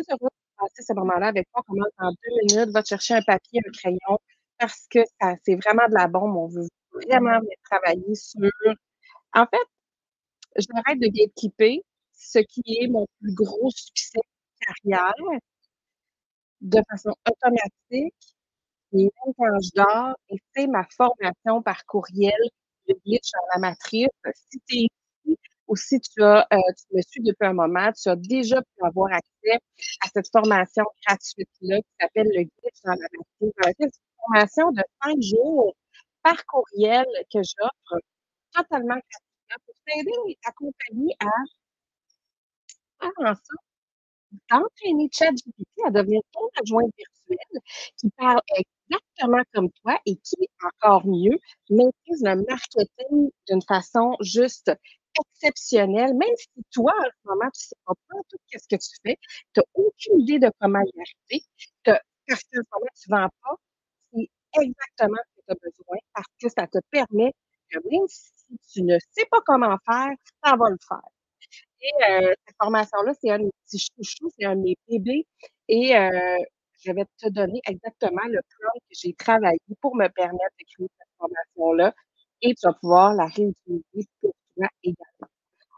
très heureuse de passer ce moment-là avec toi. On commence dans 2 minutes. Va te chercher un papier, un crayon parce que ça c'est vraiment de la bombe. On veut vraiment venir travailler sur en fait, j'arrête de gatekeeper ce qui est mon plus gros succès de carrière de façon automatique et même quand je dors et c'est ma formation par courriel, le glitch dans la matrice. Si tu es ici ou si tu me suis depuis un moment, tu as déjà pu avoir accès à cette formation gratuite-là qui s'appelle le glitch dans la matrice. Dans laquelle c'est une formation de 5 jours par courriel que j'offre totalement gratuitement pour t'aider et t'accompagner à faire en sorte d'entraîner ChatGPT à devenir ton adjointe virtuelle qui parle exactement comme toi et qui, encore mieux, maîtrise le marketing d'une façon juste exceptionnelle, même si toi, en ce moment, tu sais pas tout ce que tu fais, tu as aucune idée de comment y arriver, parce qu'en ce moment, tu vends pas, c'est exactement ce que tu as besoin parce que ça te permet que même si tu ne sais pas comment faire, ça va le faire. Et cette formation-là, c'est un de mes petits chouchous, c'est un de mes bébés et je vais te donner exactement le plan que j'ai travaillé pour me permettre de créer cette formation-là et tu vas pouvoir la réutiliser pour toi également.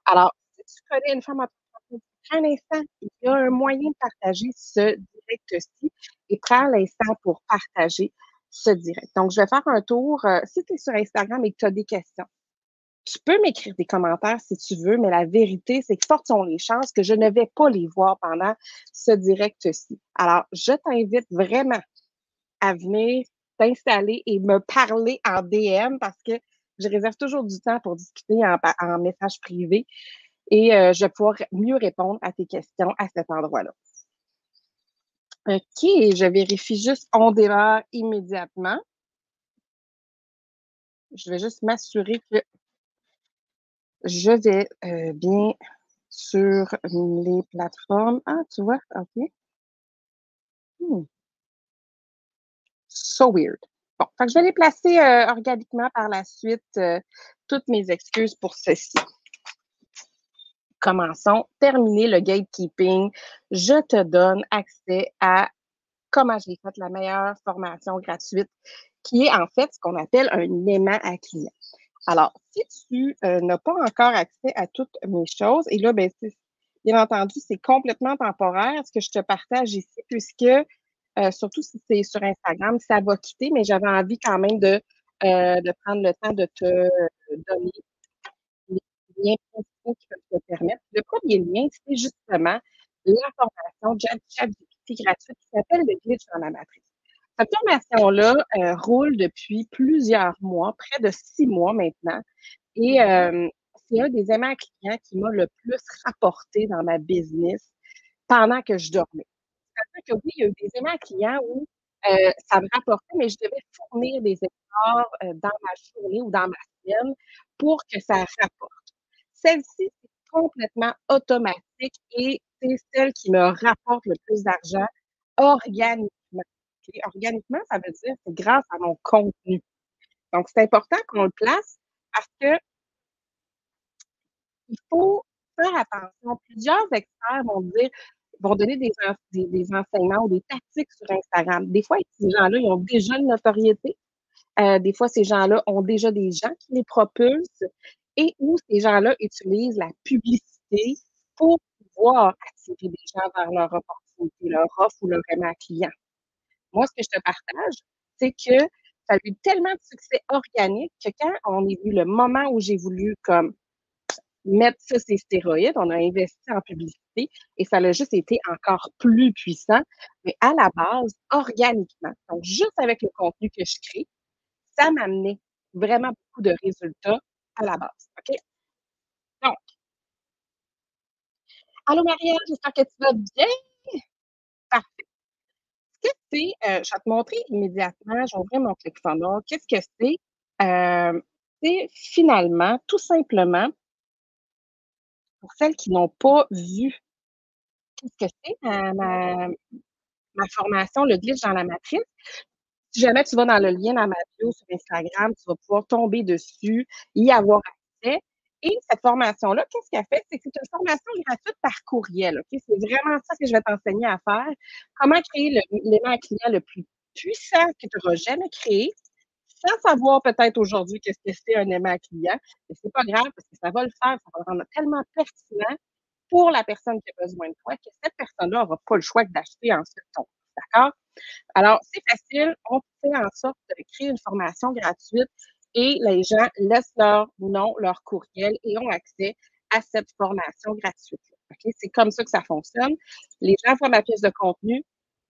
Alors, si tu connais une femme entrepreneuse, prends l'instant, il y a un moyen de partager ce direct-ci et prends l'instant pour partager ce direct. Donc, je vais faire un tour, si tu es sur Instagram et que tu as des questions, tu peux m'écrire des commentaires si tu veux, mais la vérité, c'est que fortes sont les chances que je ne vais pas les voir pendant ce direct-ci. Alors, je t'invite vraiment à venir t'installer et me parler en DM parce que je réserve toujours du temps pour discuter en message privé et je vais pouvoir mieux répondre à tes questions à cet endroit-là. OK, je vérifie juste, on démarre immédiatement. Je vais juste m'assurer que je vais bien sur les plateformes. Ah, tu vois? OK. Hmm. So weird. Bon, fait que je vais les placer organiquement par la suite. Toutes mes excuses pour ceci. Commençons. Terminer le gatekeeping. Je te donne accès à comment j'ai fait la meilleure formation gratuite, qui est en fait ce qu'on appelle un aimant à client. Alors, si tu n'as pas encore accès à toutes mes choses, et là, ben, bien entendu, c'est complètement temporaire ce que je te partage ici, puisque surtout si c'est sur Instagram, ça va quitter, mais j'avais envie quand même de prendre le temps de te donner les liens principaux qui peuvent te permettre. Le premier lien, c'est justement la formation ChatGPT gratuite qui s'appelle le glitch dans la matrice. Cette formation-là roule depuis plusieurs mois, près de 6 mois maintenant. Et c'est un des aimants clients qui m'a le plus rapporté dans ma business pendant que je dormais. C'est-à-dire que oui, il y a eu des aimants clients où ça me rapportait, mais je devais fournir des efforts dans ma journée ou dans ma semaine pour que ça rapporte. Celle-ci, c'est complètement automatique et c'est celle qui me rapporte le plus d'argent organiquement. OK? Organiquement, ça veut dire c'est grâce à mon contenu. Donc, c'est important qu'on le place parce que il faut faire attention. Plusieurs experts vont donner des enseignements ou des tactiques sur Instagram. Des fois, ces gens-là, ils ont déjà une notoriété. Des fois, ces gens-là ont déjà des gens qui les propulsent et où ces gens-là utilisent la publicité pour pouvoir attirer des gens vers leur opportunité, leur offre ou leur aimant client. Moi, ce que je te partage, c'est que ça a eu tellement de succès organique que quand on est vu le moment où j'ai voulu comme mettre ça ces stéroïdes, on a investi en publicité et ça a juste été encore plus puissant, mais à la base, organiquement. Donc, juste avec le contenu que je crée, ça m'a amené vraiment beaucoup de résultats à la base. OK? Donc, allô Marianne, j'espère que tu vas bien. Parfait. Qu'est-ce que c'est? Je vais te montrer immédiatement, je vais ouvrir mon ClickFunnels. Qu'est-ce que c'est? C'est finalement, tout simplement, pour celles qui n'ont pas vu qu'est-ce que c'est ma formation, le glitch dans la matrice. Si jamais tu vas dans le lien dans ma bio sur Instagram, tu vas pouvoir tomber dessus, y avoir accès. Et cette formation-là, qu'est-ce qu'elle fait? C'est que c'est une formation gratuite par courriel, OK? C'est vraiment ça que je vais t'enseigner à faire. Comment créer l'aimant client le plus puissant que tu auras jamais créé, sans savoir peut-être aujourd'hui qu'est-ce que c'est un aimant client. Mais c'est pas grave parce que ça va le faire, ça va le rendre tellement pertinent pour la personne qui a besoin de toi que cette personne-là n'aura pas le choix que d'acheter en ce ton. D'accord? Alors, c'est facile, on fait en sorte de créer une formation gratuite et les gens laissent leur nom, leur courriel et ont accès à cette formation gratuite. OK? C'est comme ça que ça fonctionne. Les gens voient ma pièce de contenu,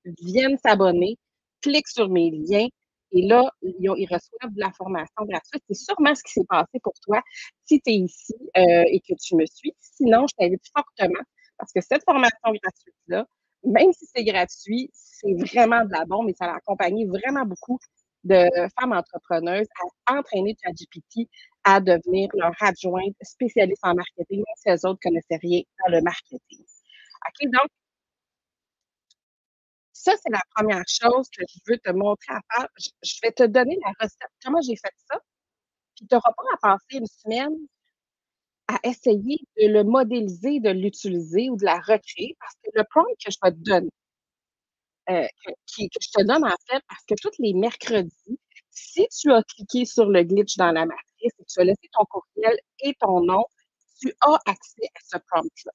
viennent s'abonner, cliquent sur mes liens et là, ils reçoivent de la formation gratuite. C'est sûrement ce qui s'est passé pour toi si tu es ici et que tu me suis. Sinon, je t'invite fortement parce que cette formation gratuite-là, même si c'est gratuit, c'est vraiment de la bombe et ça a accompagné vraiment beaucoup de femmes entrepreneuses à entraîner ChatGPT à devenir leur adjointe spécialiste en marketing, même si elles autres connaissaient rien dans le marketing. OK? Donc, ça, c'est la première chose que je veux te montrer à faire. Je vais te donner la recette, comment j'ai fait ça, puis tu n'auras pas à passer une semaine à essayer de le modéliser, de l'utiliser ou de la recréer parce que le prompt que je vais te donner, que je te donne en fait parce que tous les mercredis, si tu as cliqué sur le glitch dans la matrice et que tu as laissé ton courriel et ton nom, tu as accès à ce prompt-là.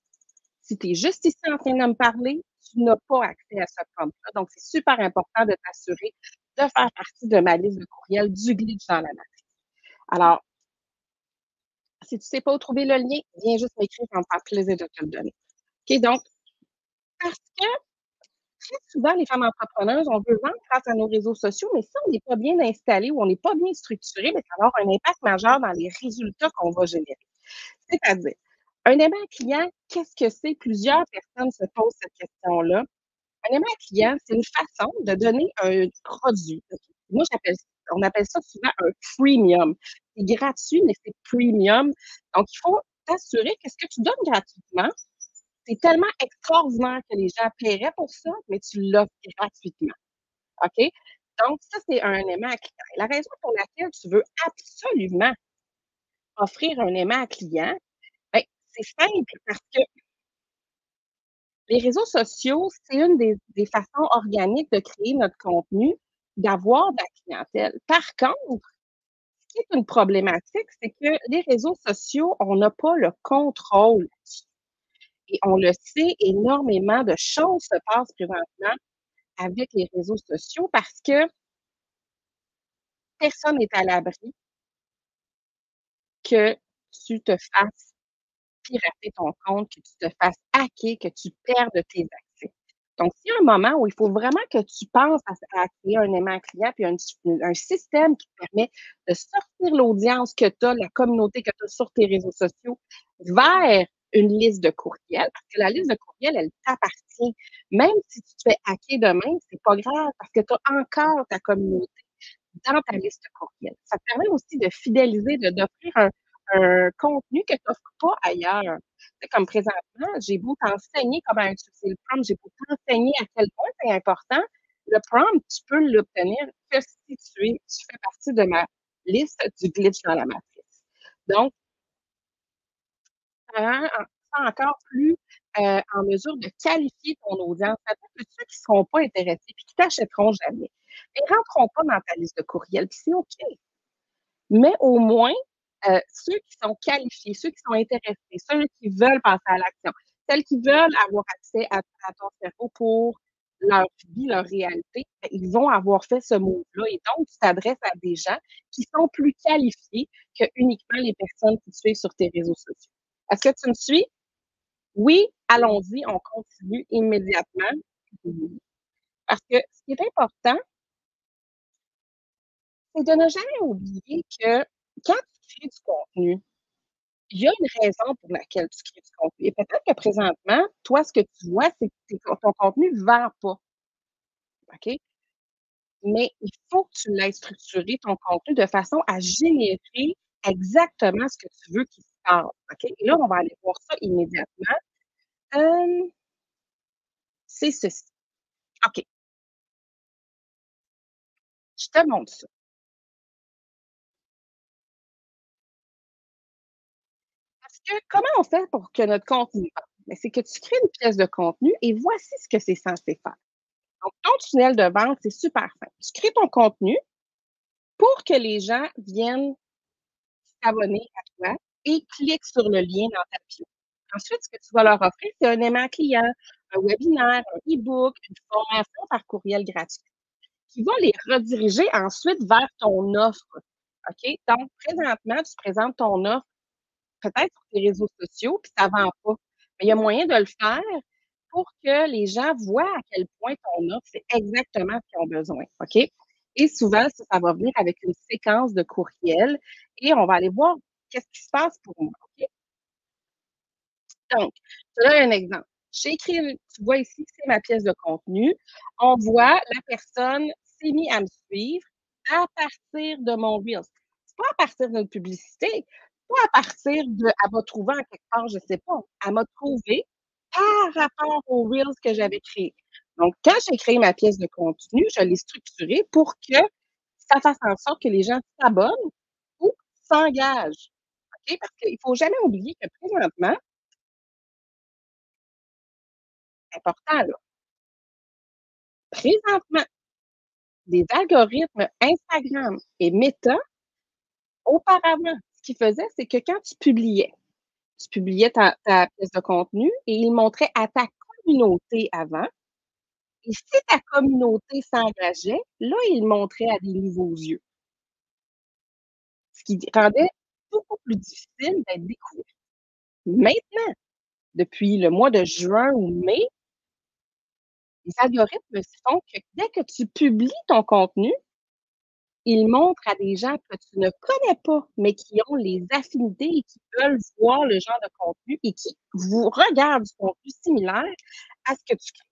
Si tu es juste ici en train de me parler, tu n'as pas accès à ce prompt-là. Donc, c'est super important de t'assurer de faire partie de ma liste de courriels du glitch dans la matrice. Alors, si tu ne sais pas où trouver le lien, viens juste m'écrire, ça me faire plaisir de te le donner. OK, donc, parce que très souvent, les femmes entrepreneuses, on veut vendre grâce à nos réseaux sociaux, mais si on n'est pas bien installé ou on n'est pas bien structuré, bien, ça va avoir un impact majeur dans les résultats qu'on va générer. C'est-à-dire, un aimant client, qu'est-ce que c'est? Plusieurs personnes se posent cette question-là. Un aimant client, c'est une façon de donner un produit. Moi, on appelle ça souvent un premium. C'est gratuit, mais c'est premium. Donc, il faut t'assurer que ce que tu donnes gratuitement, c'est tellement extraordinaire que les gens paieraient pour ça, mais tu l'offres gratuitement. OK? Donc, ça, c'est un aimant client. La raison pour laquelle tu veux absolument offrir un aimant client, ben, c'est simple parce que les réseaux sociaux, c'est une des façons organiques de créer notre contenu, d'avoir de la clientèle. Par contre, ce qui est une problématique, c'est que les réseaux sociaux, on n'a pas le contrôle et on le sait, énormément de choses se passent présentement avec les réseaux sociaux parce que personne n'est à l'abri que tu te fasses pirater ton compte, que tu te fasses hacker, que tu perdes tes accès. Donc, s'il y a un moment où il faut vraiment que tu penses à créer un aimant client puis un système qui te permet de sortir l'audience que tu as, la communauté que tu as sur tes réseaux sociaux vers une liste de courriels, parce que la liste de courriels, elle t'appartient. Même si tu te fais hacker demain, c'est pas grave parce que tu as encore ta communauté dans ta liste courriel. Ça te permet aussi de fidéliser, d'offrir un contenu que tu n'offres pas ailleurs. Tu sais, comme présentement, j'ai beau t'enseigner comment utiliser le prompt, j'ai beau t'enseigner à quel point c'est important, le prompt, tu peux l'obtenir que si tu fais partie de ma liste du glitch dans la matrice. Donc, ça rend ça encore plus en mesure de qualifier ton audience. Ça fait que ceux qui ne seront pas intéressés puis qui t'achèteront jamais, ils ne rentreront pas dans ta liste de courriel, puis c'est OK. Mais au moins, ceux qui sont qualifiés, ceux qui sont intéressés, ceux qui veulent passer à l'action, celles qui veulent avoir accès à ton cerveau pour leur vie, leur réalité, ben, ils vont avoir fait ce move-là et donc tu t'adresses à des gens qui sont plus qualifiés que uniquement les personnes qui te suivent sur tes réseaux sociaux. Est-ce que tu me suis? Oui? Allons-y, on continue immédiatement. Mmh. Parce que ce qui est important, c'est de ne jamais oublier que quand tu crées du contenu, il y a une raison pour laquelle tu crées du contenu et peut-être que présentement, toi, ce que tu vois, c'est que ton contenu ne vend pas, OK? Mais il faut que tu l'aies structuré, ton contenu, de façon à générer exactement ce que tu veux qu'il se passe, OK? Et là, on va aller voir ça immédiatement. Hem, c'est ceci. OK, je te montre ça. Comment on fait pour que notre contenu vende? Ben, c'est que tu crées une pièce de contenu et voici ce que c'est censé faire. Donc, ton tunnel de vente, c'est super simple. Tu crées ton contenu pour que les gens viennent s'abonner à toi et cliquent sur le lien dans ta bio. Ensuite, ce que tu vas leur offrir, c'est un aimant client, un webinaire, un e-book, une formation par courriel gratuit qui va les rediriger ensuite vers ton offre. OK? Donc, présentement, tu présentes ton offre peut-être sur tes réseaux sociaux, puis ça vend pas. Mais il y a moyen de le faire pour que les gens voient à quel point ton offre, c'est exactement ce qu'ils ont besoin, OK? Et souvent, ça va venir avec une séquence de courriels et on va aller voir qu'est-ce qui se passe pour moi, OK? Donc, je te donne un exemple. J'ai écrit tu vois ici, c'est ma pièce de contenu. On voit la personne s'est mis à me suivre à partir de mon Reels. C'est pas à partir d'une publicité, pas à partir de elle m'a trouvé en quelque part, je sais pas. Elle m'a trouvé par rapport aux Reels que j'avais créés. Donc, quand j'ai créé ma pièce de contenu, je l'ai structurée pour que ça fasse en sorte que les gens s'abonnent ou s'engagent, OK? Parce qu'il faut jamais oublier que présentement, c'est important là, présentement, les algorithmes Instagram et Meta, auparavant, ce qu'ils faisaient, c'est que quand tu publiais ta pièce de contenu et ils montraient à ta communauté avant et si ta communauté s'engageait, là, ils le montraient à des nouveaux yeux, ce qui rendait beaucoup plus difficile d'être découvert. Maintenant, depuis le mois de juin ou mai, les algorithmes font que dès que tu publies ton contenu, il montre à des gens que tu ne connais pas, mais qui ont les affinités et qui veulent voir le genre de contenu et qui vous regardent du contenu similaire à ce que tu crées.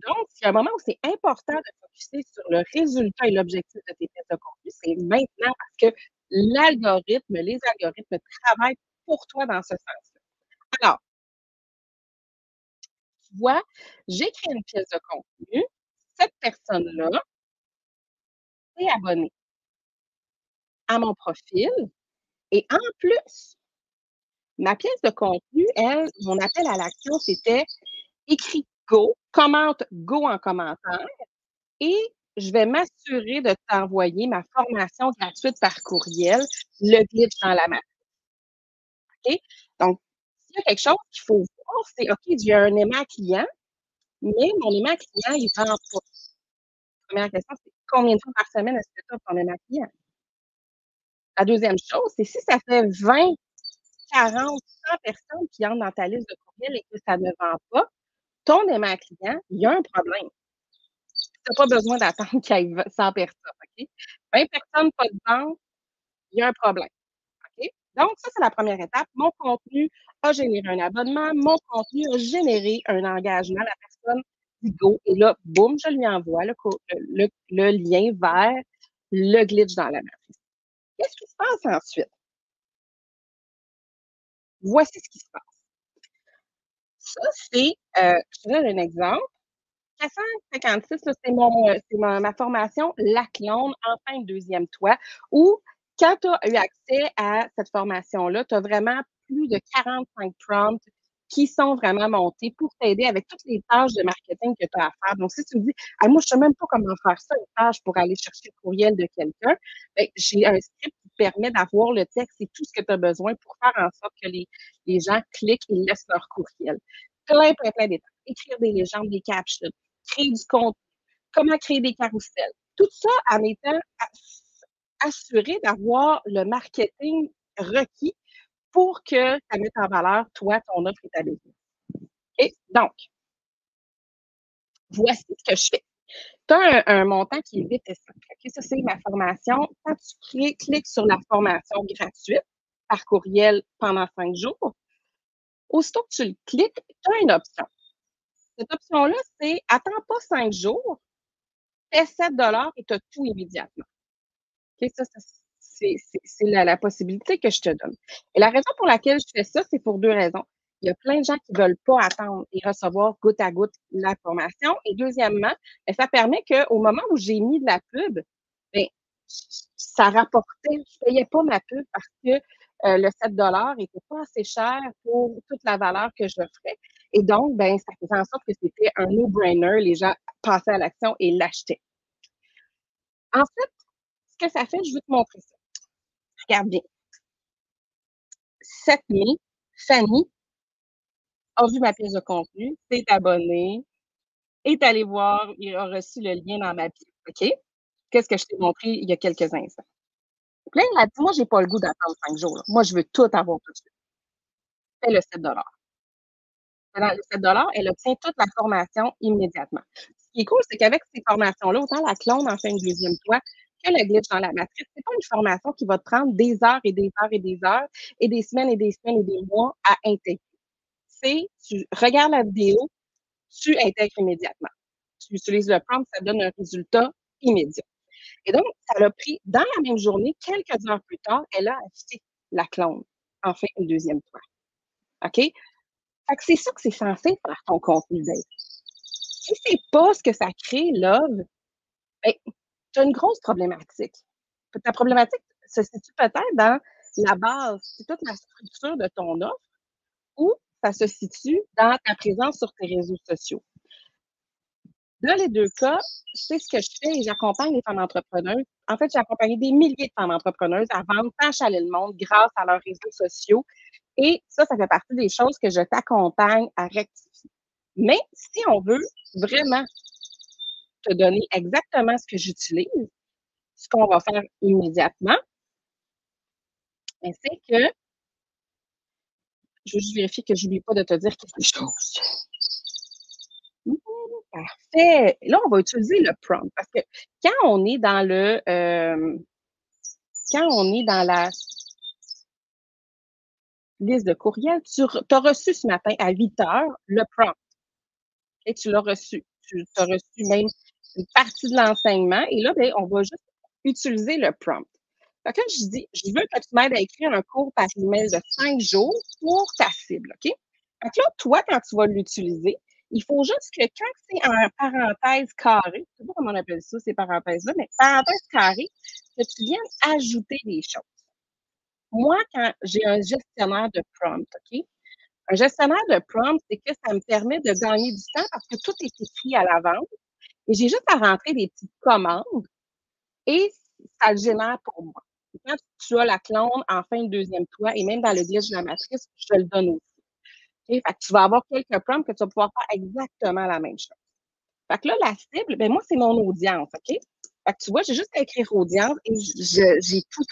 Donc, il y a un moment où c'est important de focuser sur le résultat et l'objectif de tes pièces de contenu, c'est maintenant parce que les algorithmes travaillent pour toi dans ce sens-là. Alors, tu vois, j'ai créé une pièce de contenu. Cette personne-là s'est abonnée à mon profil et en plus, ma pièce de contenu, elle, mon appel à l'action, c'était écris go, commente go en commentaire et je vais m'assurer de t'envoyer ma formation gratuite par courriel, le glitch dans la matrice. OK? Donc, s'il y a quelque chose qu'il faut voir, c'est OK, j'ai un aimant client, mais mon aimant client, il vend pas. Première question, c'est combien de fois par semaine est-ce que tu as ton aimant client? La deuxième chose, c'est si ça fait 20, 40, 100 personnes qui entrent dans ta liste de courriel et que ça ne vend pas, ton aimant client, il y a un problème. Tu as pas besoin d'attendre qu'il y ait 100 personnes, OK? 20 personnes, pas de vente, il y a un problème, OK? Donc ça, c'est la première étape. Mon contenu a généré un abonnement, mon contenu a généré un engagement. La personne dit go et là, boum, je lui envoie le lien vers le glitch dans la matrice. Qu'est-ce qui se passe ensuite? Voici ce qui se passe. Ça, c'est, je te donne un exemple. 456, là, c'est ma formation La clone, enfin une deuxième toi, où quand tu as eu accès à cette formation-là, tu as vraiment plus de 45 prompts qui sont vraiment montés pour t'aider avec toutes les tâches de marketing que tu as à faire. Donc, si tu me dis: «Ah, moi, je sais même pas comment faire ça, une tâche pour aller chercher le courriel de quelqu'un», ben, j'ai un script qui te permet d'avoir le texte et tout ce que tu as besoin pour faire en sorte que les gens cliquent et laissent leur courriel. Plein, plein, plein d'étapes. Écrire des légendes, des captions, créer du contenu, comment créer des carousels. Tout ça en étant assuré d'avoir le marketing requis pour que ça mette en valeur, toi, ton offre et ta business. Et donc, voici ce que je fais. Tu as un montant qui est vite et simple. OK? Ça, c'est ma formation. Quand tu cliques sur la formation gratuite par courriel pendant 5 jours, aussitôt que tu le cliques, tu as une option. Cette option-là, c'est attends pas 5 jours, fais 7 et tu as tout immédiatement. OK, ça c'est la possibilité que je te donne. Et la raison pour laquelle je fais ça, c'est pour 2 raisons. Il y a plein de gens qui veulent pas attendre et recevoir goutte à goutte la formation et deuxièmement, ça permet qu'au moment où j'ai mis de la pub, ben, ça rapportait, je payais pas ma pub parce que, le 7 était pas assez cher pour toute la valeur que j'offrais. Et donc, ben, ça faisait en sorte que c'était un no-brainer. Les gens passaient à l'action et l'achetaient. En fait, ce que ça fait, je veux te montrer ça. Regarde bien. 7 mai, Fanny a vu ma pièce de contenu, s'est abonnée, est allée voir et a reçu le lien dans ma pièce. OK? Qu'est-ce que je t'ai montré il y a quelques instants? Puis là, elle a dit: «Moi, j'ai pas le goût d'attendre 5 jours, là. Moi, je veux tout avoir tout de suite». Fais le 7 Pendant le 7 elle obtient toute la formation immédiatement. Ce qui est cool, c'est qu'avec ces formations-là, autant la clone en fait une deuxième fois que le glitch dans la matrice, c'est pas une formation qui va te prendre des heures et des heures et des heures et des semaines et des semaines et des mois à intégrer. C'est, tu regardes la vidéo, tu intègres immédiatement. Tu utilises le prompt, ça donne un résultat immédiat. Et donc, ça l'a pris dans la même journée, quelques heures plus tard, elle a acheté la clone, enfin une deuxième fois. OK? Fait que c'est ça que c'est censé faire ton contenu d'être. Si c'est pas ce que ça crée, love, ben, tu as une grosse problématique. Ta problématique se situe peut-être dans la base, c'est toute la structure de ton offre ou ça se situe dans ta présence sur tes réseaux sociaux. Dans les 2 cas, c'est ce que je fais et j'accompagne les femmes entrepreneuses. En fait, j'ai accompagné des milliers de femmes entrepreneuses à vendre tant chaler le monde grâce à leurs réseaux sociaux et ça fait partie des choses que je t'accompagne à rectifier. Mais si on veut vraiment te donner exactement ce que j'utilise, ce qu'on va faire immédiatement, ben, c'est que je veux juste vérifier que j'oublie pas de te dire quelque chose. Mmh, parfait. Là, on va utiliser le prompt parce que quand on est dans le, quand on est dans la liste de courriels, tu as reçu ce matin à 8 heures le prompt et tu l'as reçu. Tu as reçu même une partie de l'enseignement et là, ben, on va juste utiliser le prompt. Fait que là, je dis: «Je veux que tu m'aides à écrire un cours par email de 5 jours pour ta cible», OK? Fait que là, toi, quand tu vas l'utiliser, il faut juste que quand c'est en parenthèse carrée, je sais pas comment on appelle ça, ces parenthèses-là, mais parenthèse carrée, que tu viennes ajouter des choses. Moi, quand j'ai un gestionnaire de prompt, OK? Un gestionnaire de prompt, c'est que ça me permet de gagner du temps parce que tout est écrit à l'avance et j'ai juste à rentrer des petites commandes et ça le génère pour moi. Et quand tu as la clone en fin de deuxième toit et même dans le glitch de la matrice, je te le donne aussi. OK? Fait que tu vas avoir quelques prompts que tu vas pouvoir faire exactement la même chose. Fait que là, la cible, ben moi, c'est mon audience, OK? Fait que tu vois, j'ai juste à écrire audience et j'ai tout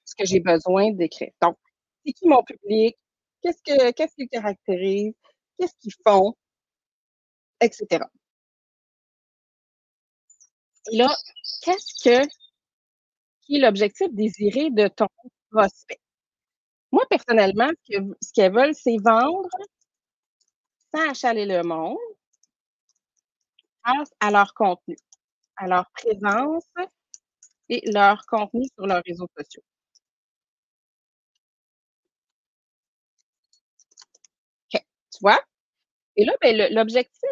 ce que j'ai besoin d'écrire. Donc, c'est qui mon public? Qu'est-ce qu'ils caractérisent? Qu'est-ce qu'ils font? Etc. Et là, qu'est-ce que qui est l'objectif désiré de ton prospect? Moi, personnellement, ce qu'elles veulent, c'est vendre sans achaler le monde grâce à leur contenu, à leur présence et leur contenu sur leurs réseaux sociaux. OK, tu vois? Et là, ben, l'objectif,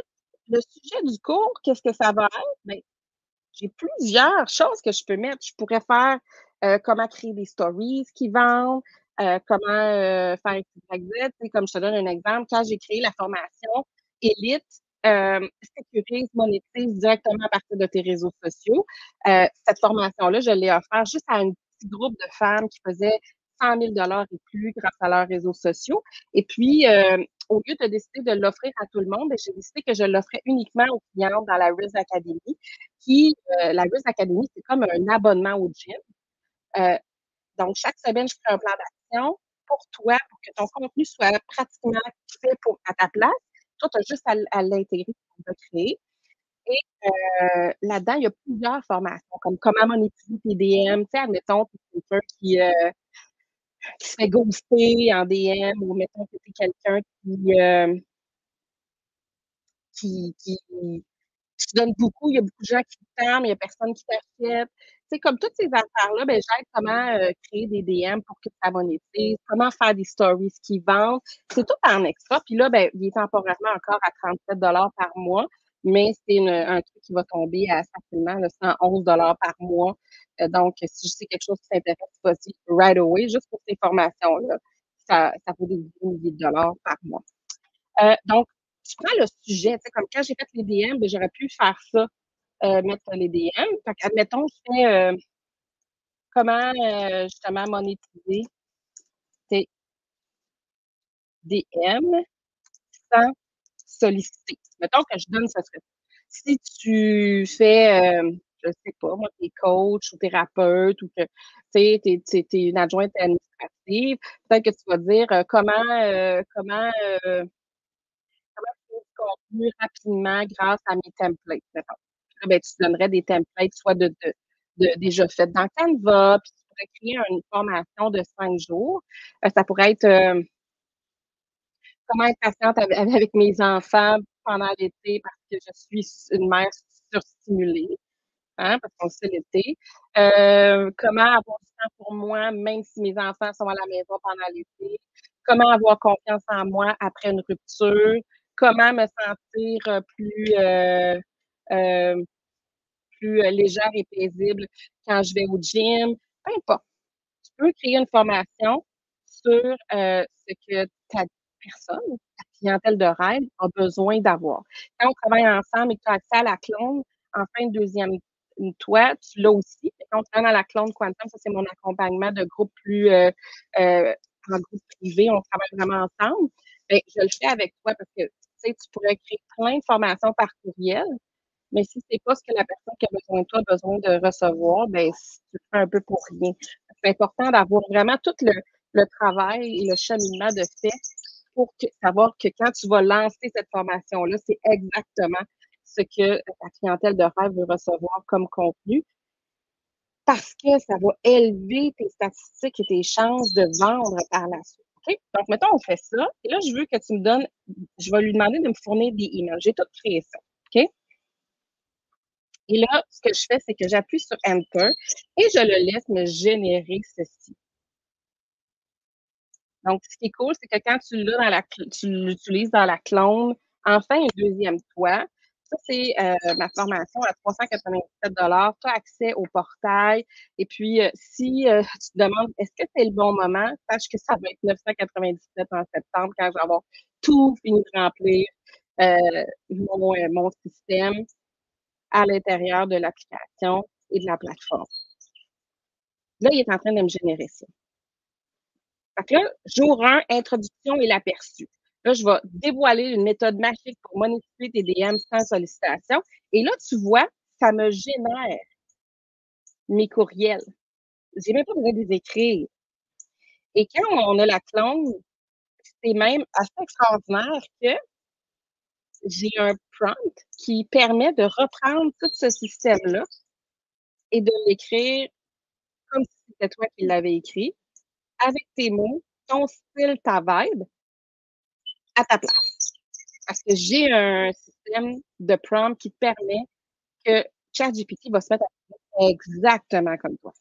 le sujet du cours, qu'est-ce que ça va être? Ben, j'ai plusieurs choses que je peux mettre. Je pourrais faire, comment créer des stories qui vendent, comment, faire X, Y, Z. Tu sais, comme je te donne un exemple, quand j'ai créé la formation Élite, sécurise, monétise directement à partir de tes réseaux sociaux. Cette formation-là, je l'ai offert juste à un petit groupe de femmes qui faisaient 100 000 et plus grâce à leurs réseaux sociaux. Et puis, au lieu de décider de l'offrir à tout le monde, ben, j'ai décidé que je l'offrais uniquement aux clientes dans la Riz Academy qui, la Riz Academy, c'est comme un abonnement au gym. Euh, donc, chaque semaine, je fais un plan d'action pour toi, pour que ton contenu soit pratiquement fait pour, à ta place. Toi, tu as juste à l'intégrer, à le créer. Et là-dedans, il y a plusieurs formations, comme comment monétiser tes DM. Tu sais, admettons, tu es quelqu'un qui se fait ghoster en DM ou mettons que tu es quelqu'un qui tu donnes beaucoup, il y a beaucoup de gens qui t'aiment, il y a personne qui t'achète. Tu sais, comme toutes ces affaires-là, ben, j'aide comment, créer des DM pour que ça monétise, comment faire des stories qui vendent. C'est tout en extra. Puis là, ben, il est temporairement encore à 37 par mois, mais c'est un truc qui va tomber à facilement là, 111 par mois Donc, si c'est quelque chose qui t'intéresse, vas-y right away, juste pour ces formations-là. Ça vaut des milliers de dollars par mois. Donc, tu prends le sujet, tu sais, comme quand j'ai fait les DM, ben, j'aurais pu faire ça, mettre les DM. Fait qu'admettons, je fais comment justement monétiser tes DM sans solliciter. Mettons que je donne ce serait si tu fais, je sais pas moi, tu es coach ou thérapeute ou que tu sais, tu es une adjointe administrative, peut-être que tu vas dire, comment créer du contenu rapidement grâce à mes templates, mettons. Puis là, ben, tu donnerais des templates soit de déjà faites dans Canva, puis tu pourrais créer une formation de 5 jours. Ça pourrait être, comment être patiente avec mes enfants pendant l'été parce que je suis une mère surstimulée, hein, parce qu'on le sait l'été. Comment avoir du temps pour moi, même si mes enfants sont à la maison pendant l'été. Comment avoir confiance en moi après une rupture. Comment me sentir euh, plus légère et paisible quand je vais au gym. Peu importe. Tu peux créer une formation sur ce que ta personne, ta clientèle de rêve a besoin d'avoir. Quand on travaille ensemble et que tu as accès à la clone, en fin de deuxième toi, tu l'as aussi. Quand on travaille dans la clone Quantum, ça c'est mon accompagnement de groupe plus en groupe privé, on travaille vraiment ensemble. Ben, je le fais avec toi parce que tu sais, tu pourrais créer plein de formations par courriel, mais si c'est pas ce que la personne qui a besoin de toi a besoin de recevoir, ben, tu le fais un peu pour rien. C'est important d'avoir vraiment tout le travail et le cheminement de fait pour savoir que quand tu vas lancer cette formation-là, c'est exactement ce que ta clientèle de rêve veut recevoir comme contenu parce que ça va élever tes statistiques et tes chances de vendre par la suite. OK? Donc, mettons, on fait ça. Et là, je veux que tu me donnes, je vais lui demander de me fournir des emails. J'ai tout créé ça. OK? Et là, ce que je fais, c'est que j'appuie sur Enter et je le laisse me générer ceci. Donc, ce qui est cool, c'est que quand tu l'utilises dans la clone, enfin, un deuxième toit. Ça, c'est ma formation à 397 Tu as accès au portail. Et puis, si tu te demandes est-ce que c'est le bon moment, sache que ça va être 997 en septembre quand je vais avoir tout fini de remplir mon système à l'intérieur de l'application et de la plateforme. Là, il est en train de me générer ça. Fait que là, jour 1, introduction et l'aperçu. Là, je vais dévoiler une méthode magique pour monétiser tes DM sans sollicitation. Et là, tu vois, ça me génère mes courriels. J'ai même pas besoin de les écrire. Et quand on a la clone, c'est même assez extraordinaire que j'ai un prompt qui permet de reprendre tout ce système-là et de l'écrire comme si c'était toi qui l'avais écrit, avec tes mots, ton style, ta vibe, à ta place. Parce que j'ai un système de prompt qui permet que ChatGPT va se mettre à faire exactement comme toi.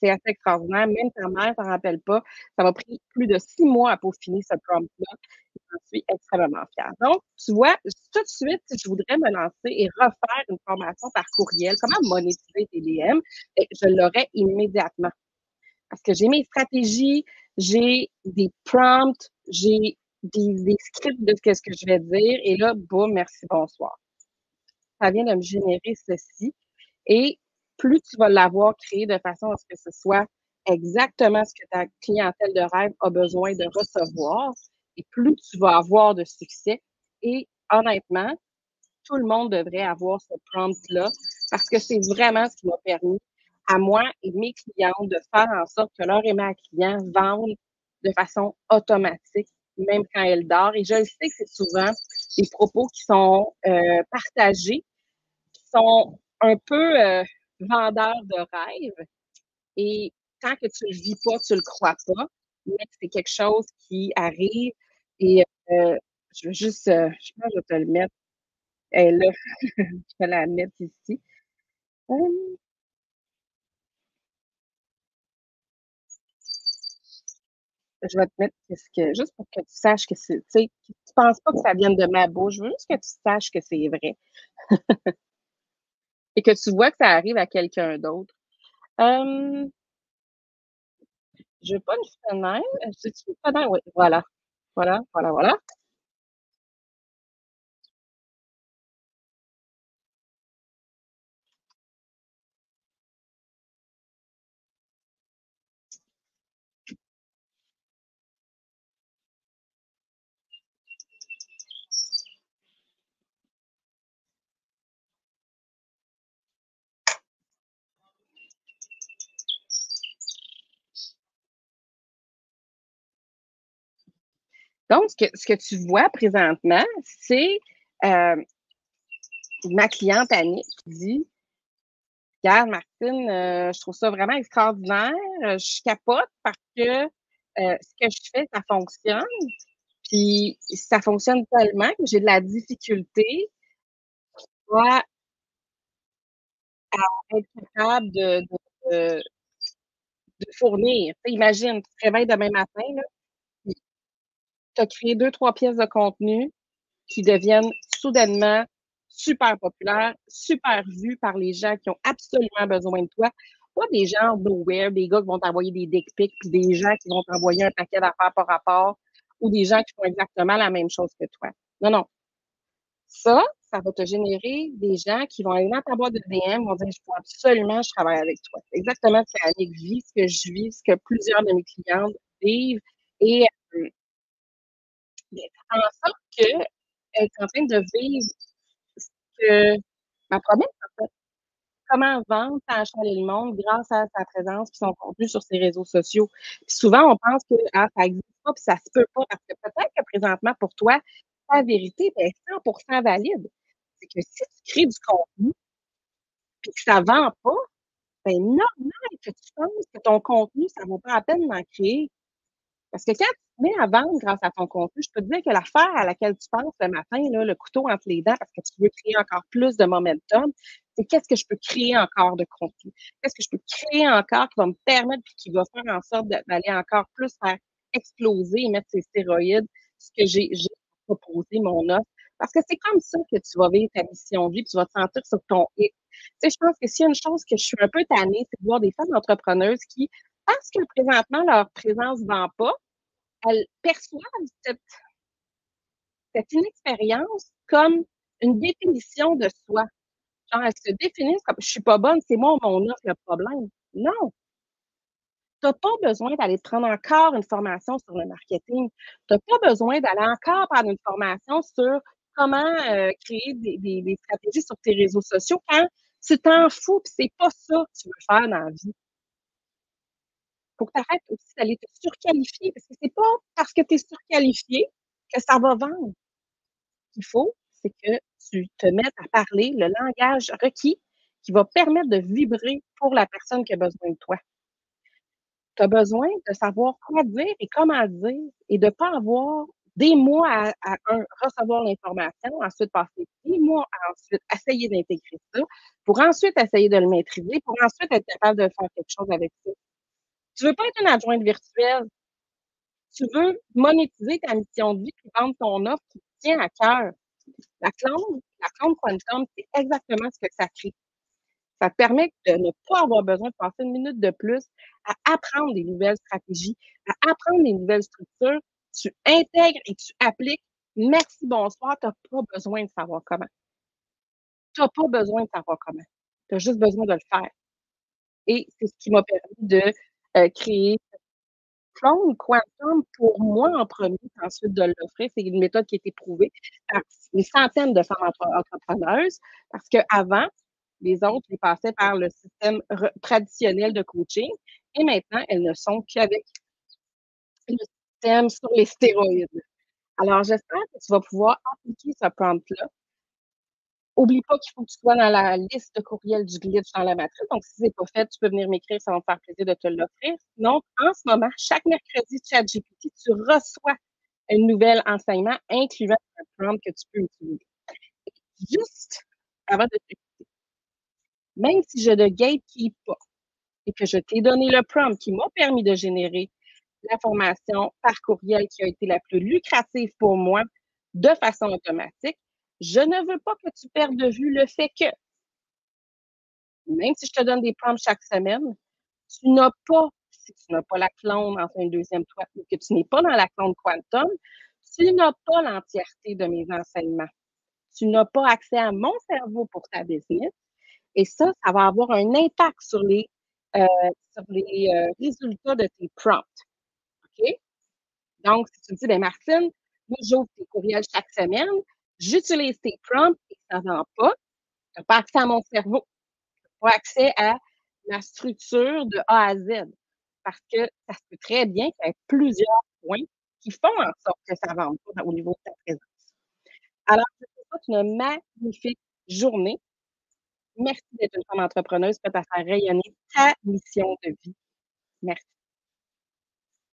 C'est assez extraordinaire. Même ta mère s'en rappelle pas. Ça m'a pris plus de 6 mois à peaufiner ce prompt-là. J'en suis extrêmement fière. Donc, tu vois, tout de suite, si je voudrais me lancer et refaire une formation par courriel, comment monétiser tes DM, je l'aurais immédiatement. Parce que j'ai mes stratégies, j'ai des prompts, j'ai des scripts de ce que je vais dire, et là, boum, merci, bonsoir. Ça vient de me générer ceci. Et plus tu vas l'avoir créé de façon à ce que ce soit exactement ce que ta clientèle de rêve a besoin de recevoir, et plus tu vas avoir de succès. Et honnêtement, tout le monde devrait avoir ce prompt-là parce que c'est vraiment ce qui m'a permis à moi et mes clientes de faire en sorte que leur et ma client vendent de façon automatique, même quand elle dort. Et je le sais que c'est souvent des propos qui sont partagés, qui sont un peu vendeurs de rêves. Et tant que tu le vis pas, tu le crois pas, mais c'est quelque chose qui arrive. Et je veux juste, je pense que je vais te le mettre. Elle est là. Je vais la mettre ici. Hum, je vais te mettre qu'est-ce que juste pour que tu saches que c'est, tu sais, que tu penses pas que ça vienne de ma bouche. Je veux juste que tu saches que c'est vrai et que tu vois que ça arrive à quelqu'un d'autre. Hem, je veux pas une fenêtre, c'est-tu une fenêtre? Oui, voilà, voilà, voilà, voilà. Donc ce que tu vois présentement, c'est, heu, ma cliente Annie qui dit: «Regarde Martine, je trouve ça vraiment extraordinaire, je capote parce que, ce que je fais, ça fonctionne, puis ça fonctionne tellement que j'ai de la difficulté, moi, à être capable de de fournir». Tu sais, imagine, tu te réveilles demain matin, là, puis tu as créé 2-3 pièces de contenu qui deviennent soudainement super populaires, super vues par les gens qui ont absolument besoin de toi. Pas des gens nowhere, des gars qui vont t'envoyer des dick pics, puis des gens qui vont t'envoyer un paquet d'affaires par rapport, ou des gens qui font exactement la même chose que toi. Non, non. Ça va te générer des gens qui vont aller dans ta boîte de DM, vont dire: «Il faut absolument que je travaille avec toi». C'est exactement ce qu'Annick vit, ce que je vis, ce que plusieurs de mes clientes vivent et beh, ça fait en sorte qu'elle est en train de vivre ce que ma promesse, en fait. Comment vendre sans achaler le monde grâce à sa présence puis son contenu sur ses réseaux sociaux. Puis souvent, on pense que, ah, ça existe pas puis ça se peut pas parce que peut-être que présentement pour toi, ta vérité, ben, est 100% valide. C'est que si tu crées du contenu puis que ça vend pas, ben, normal que tu penses que ton contenu, ça vaut pas la peine d'en créer. Parce que quand tu te mets à vendre grâce à ton contenu, je peux te dire que l'affaire à laquelle tu penses le matin, là, le couteau entre les dents, parce que tu veux créer encore plus de momentum, c'est qu'est-ce que je peux créer encore de contenu? Qu'est-ce que je peux créer encore qui va me permettre puis qui va faire en sorte d'aller encore plus faire exploser et mettre ses stéroïdes ce que j'ai proposé, mon offre. Parce que c'est comme ça que tu vas vivre ta mission de vie, puis tu vas te sentir sur ton X. Tu sais, je pense que s'il y a une chose que je suis un peu tannée, c'est de voir des femmes entrepreneuses qui, parce que présentement leur présence ne vend pas, elles perçoivent cette inexpérience comme une définition de soi. Genre, elles se définissent comme: «Je suis pas bonne, c'est moi ou mon offre le problème». Non, tu as pas besoin d'aller prendre encore une formation sur le marketing. Tu as pas besoin d'aller encore prendre une formation sur comment, créer des stratégies sur tes réseaux sociaux quand tu t'en fous, puis c'est pas ça que tu veux faire dans la vie. Faut que tu arrêtes aussi d'aller te surqualifier parce que c'est pas parce que tu es surqualifié que ça va vendre. Qu'il faut, c'est que tu te mettes à parler le langage requis qui va permettre de vibrer pour la personne qui a besoin de toi. Tu as besoin de savoir quoi dire et comment dire et de pas avoir des mois à recevoir l'information, ensuite passer des mois à ensuite essayer d'intégrer ça, pour ensuite essayer de le maîtriser, pour ensuite être capable de faire quelque chose avec ça. Tu veux pas être une adjointe virtuelle, tu veux monétiser ta mission de vie puis vendre ton offre qui te tient à cœur. La clone quantum, c'est exactement ce que ça crée. Ça te permet de ne pas avoir besoin de passer une minute de plus à apprendre des nouvelles stratégies, à apprendre des nouvelles structures. Tu intègres et tu appliques. Merci, bonsoir, tu as pas besoin de savoir comment. Tu as pas besoin de savoir comment. Tu as juste besoin de le faire et c'est ce qui m'a permis de, créer Clone Quantum pour moi en premier, puis ensuite de l'offrir. C'est une méthode qui a été prouvée par des centaines de femmes entrepreneuses parce qu'avant, les autres, ils passaient par le système traditionnel de coaching et maintenant, elles ne sont qu'avec le système sur les stéroïdes. Alors, j'espère que tu vas pouvoir appliquer ce prompt-là. Oublie pas qu'il faut que tu sois dans la liste de courriels du glitch dans la matrice. Donc, si c'est pas fait, tu peux venir m'écrire, ça va me faire plaisir de te l'offrir. Sinon, en ce moment, chaque mercredi, ChatGPT, tu reçois un nouvel enseignement incluant un prompt que tu peux utiliser. Juste avant de te même si je ne gatekeep pas et que je t'ai donné le prompt qui m'a permis de générer l'information par courriel qui a été la plus lucrative pour moi de façon automatique, je ne veux pas que tu perdes de vue le fait que même si je te donne des prompts chaque semaine, Tu n'as pas si tu n'as pas la clone, enfin une deuxième toi, ou que tu n'es pas dans la clone quantum, tu n'as pas l'entièreté de mes enseignements. Tu n'as pas accès à mon cerveau pour ta business et ça va avoir un impact heu, sur les, résultats de tes prompts, OK? Donc, si tu me dis: «Ben Martine, moi j'ouvre tes courriels chaque semaine, j'utilise tes prompts et ça vend pas», tu as pas accès à mon cerveau, pas accès à ma structure de A à Z. Parce que ça se peut très bien qu'il y ait plusieurs points qui font en sorte que ça vende pas au niveau de ta présence. Alors, je te souhaite une magnifique journée. Merci d'être une femme entrepreneuse prête à faire rayonner ta mission de vie. Merci.